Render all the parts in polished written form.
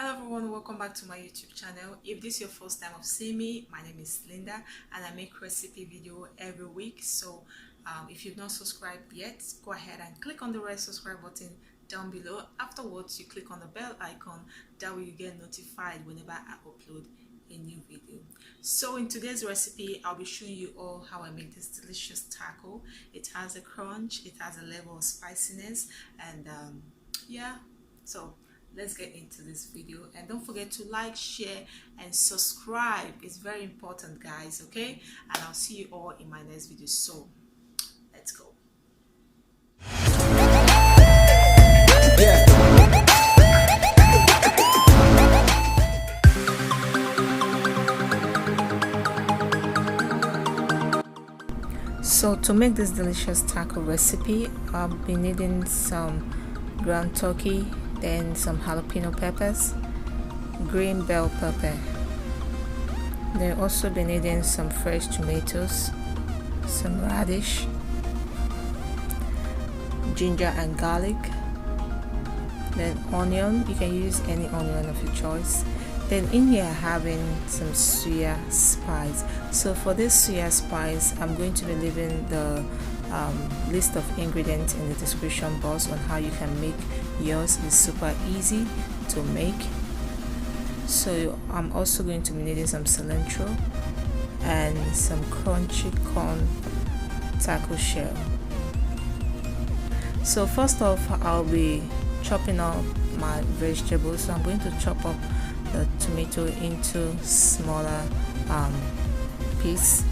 Hello everyone, welcome back to my YouTube channel. If this is your first time of seeing me, my name is Linda and I make recipe video every week. So if you've not subscribed yet, go ahead and click on the red subscribe button down below. Afterwards, you click on the bell icon. That way you get notified whenever I upload a new video. So in today's recipe, I'll be showing you all how I make this delicious taco. It has a crunch, it has a level of spiciness, and yeah, so let's get into this video. And don't forget to like, share and subscribe. It's very important, guys. Okay, and I'll see you all in my next video. So let's go. So to make this delicious taco recipe, I'll be needing some ground turkey, then some jalapeno peppers, green bell pepper. Then also be needing some fresh tomatoes, some radish, ginger and garlic, then onion. You can use any onion of your choice. Then in here having some suya spice. So for this suya spice, I'm going to be leaving the list of ingredients in the description box on how you can make yours. Is super easy to make. So I'm also going to be needing some cilantro and some crunchy corn taco shell. So first off, I'll be chopping up my vegetables. So I'm going to chop up the tomato into smaller piece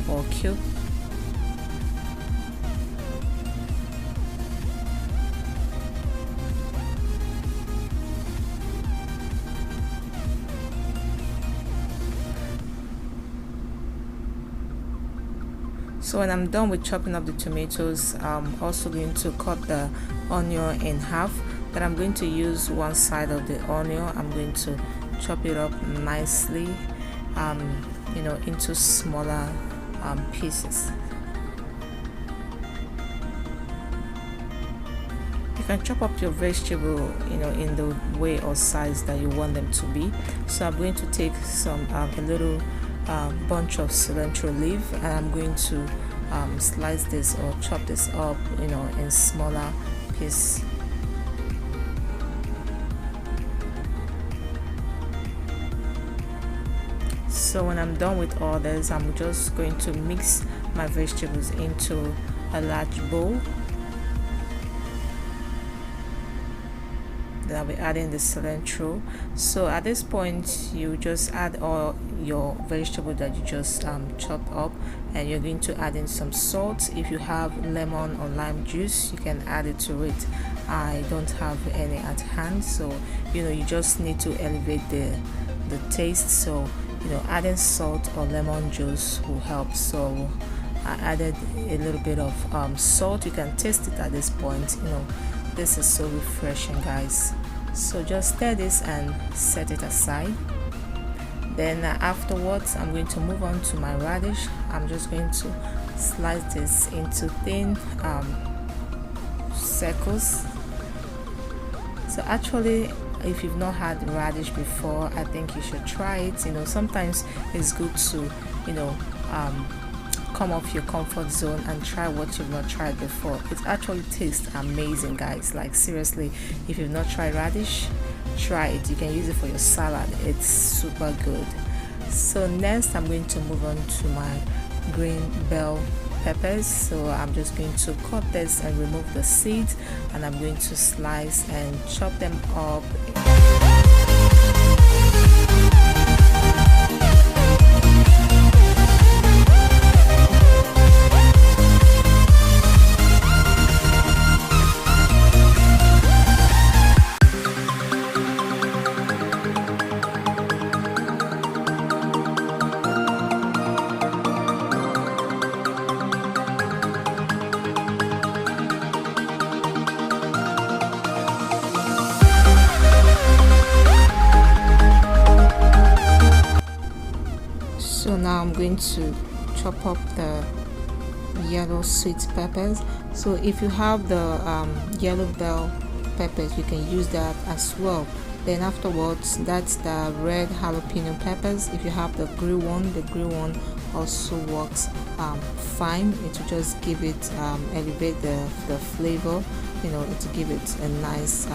or cube. So when I'm done with chopping up the tomatoes, I'm also going to cut the onion in half. But I'm going to use one side of the onion. I'm going to chop it up nicely, into smaller pieces. You can chop up your vegetable, in the way or size that you want them to be. So I'm going to take some a little bunch of cilantro leaf, and I'm going to slice this or chop this up, in smaller pieces. So when I'm done with all this, I'm just going to mix my vegetables into a large bowl. Then I'll be adding the cilantro. So at this point, you just add all your vegetable that you just chopped up, and you're going to add in some salt. If you have lemon or lime juice, you can add it to it. I don't have any at hand, so you just need to elevate the taste. So adding salt or lemon juice will help. So I added a little bit of salt. You can taste it at this point. This is so refreshing, guys. So just stir this and set it aside. Then afterwards, I'm going to move on to my radish. I'm just going to slice this into thin circles. So actually, if you've not had radish before, I think you should try it. Sometimes it's good to come off your comfort zone and try what you've not tried before. It actually tastes amazing, guys. Like seriously, if you've not tried radish, try it. You can use it for your salad. It's super good. So next, I'm going to move on to my green bell peppers. So I'm just going to cut this and remove the seeds, and I'm going to slice and chop them up. So now I'm going to chop up the yellow sweet peppers. So if you have the yellow bell peppers, you can use that as well. Then afterwards, that's the red jalapeno peppers. If you have the grilled one also works fine. It will just give it elevate the flavor, you know, to give it a nice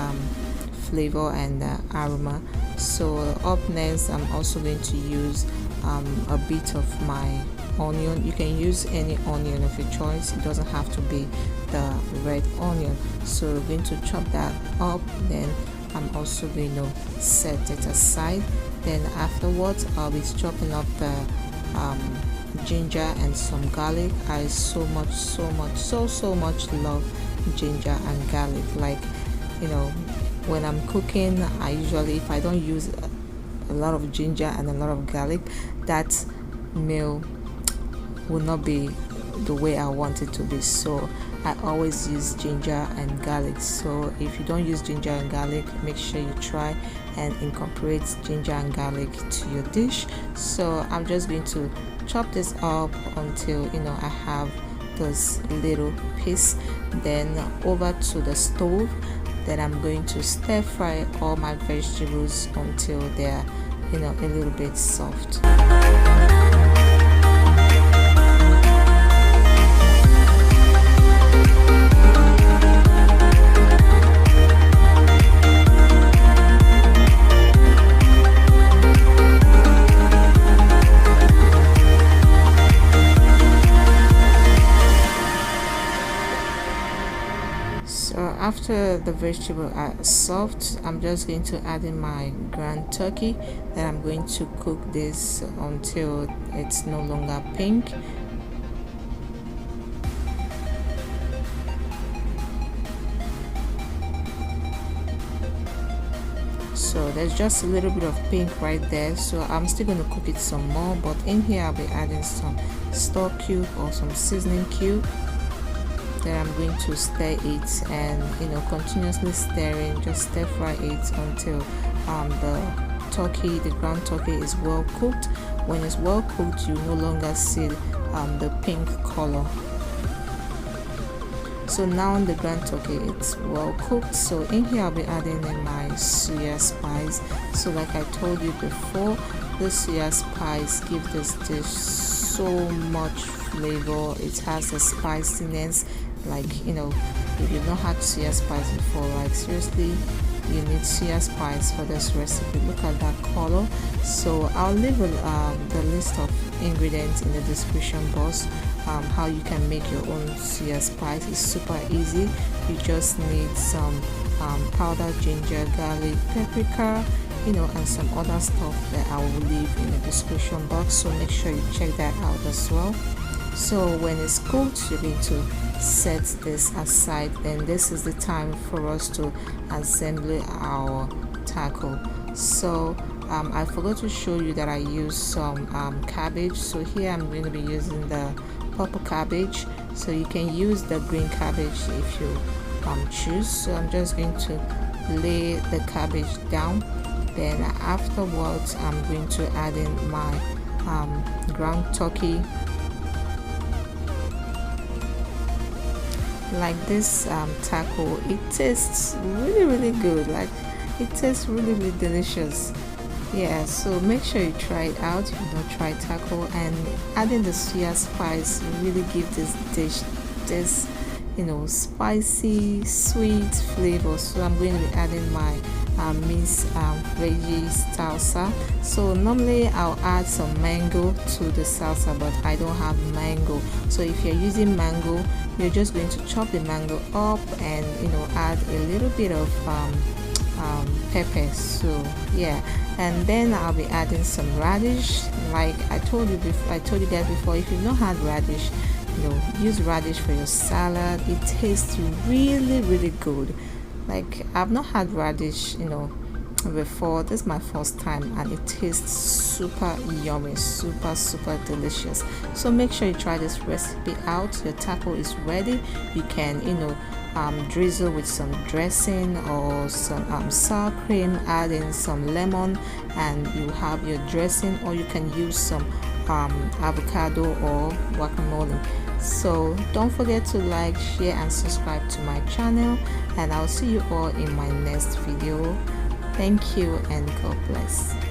flavor and aroma. So up next, I'm also going to use a bit of my onion. You can use any onion of your choice, it doesn't have to be the red onion. So we're going to chop that up. Then I'm also going to set it aside. Then afterwards, I'll be chopping up the ginger and some garlic. I so much love ginger and garlic. Like, you know, when I'm cooking, I usually, if I don't use a lot of ginger and a lot of garlic, that meal will not be the way I want it to be. So I always use ginger and garlic. So if you don't use ginger and garlic, make sure you try and incorporate ginger and garlic to your dish. So I'm just going to chop this up until, you know, I have this little piece. Then over to the stove, then I'm going to stir fry all my vegetables until they're, you know, a little bit soft. So after the vegetable are soft, I'm just going to add in my ground turkey. Then I'm going to cook this until it's no longer pink. So there's just a little bit of pink right there, so I'm still going to cook it some more. But in here I'll be adding some stock cube or some seasoning cube. Then I'm going to stir it and, you know, continuously stirring, just stir fry it until the ground turkey is well cooked. When it's well cooked, you no longer see the pink color. So now the ground turkey it's well cooked. So in here I'll be adding in my suya spice. So like I told you before, the suya spice gives this dish so much flavor. It has a spiciness. Like, you know, if you've not had suya spice before, like seriously, you need suya spice for this recipe. Look at that color. So I'll leave the list of ingredients in the description box. How you can make your own suya spice is super easy. You just need some powdered ginger, garlic, paprika, you know, and some other stuff that I will leave in the description box. So make sure you check that out as well. So when it's cooked, you're going to set this aside. Then this is the time for us to assemble our taco. So I forgot to show you that I used some cabbage. So here I'm going to be using the purple cabbage. So you can use the green cabbage if you choose. So I'm just going to lay the cabbage down. Then afterwards, I'm going to add in my ground turkey. Like this taco, it tastes really good. Like, it tastes really delicious. Yeah, so make sure you try it out if you don't try taco. And adding the suya spice really gives this dish this, you know, spicy sweet flavor. So I'm going to be adding my minced veggies salsa. So normally I'll add some mango to the salsa, but I don't have mango. So if you're using mango, you're just going to chop the mango up and, you know, add a little bit of pepper. So yeah, and then I'll be adding some radish. Like I told you guys before, if you've not had radish, you know, use radish for your salad. It tastes really good. Like, I've not had radish, you know, before. This is my first time, and it tastes super yummy, super delicious. So make sure you try this recipe out. Your taco is ready. You can, you know, drizzle with some dressing or some sour cream, add in some lemon, and you have your dressing. Or you can use some avocado or guacamole. So don't forget to like, share and subscribe to my channel, and I'll see you all in my next video. Thank you and God bless.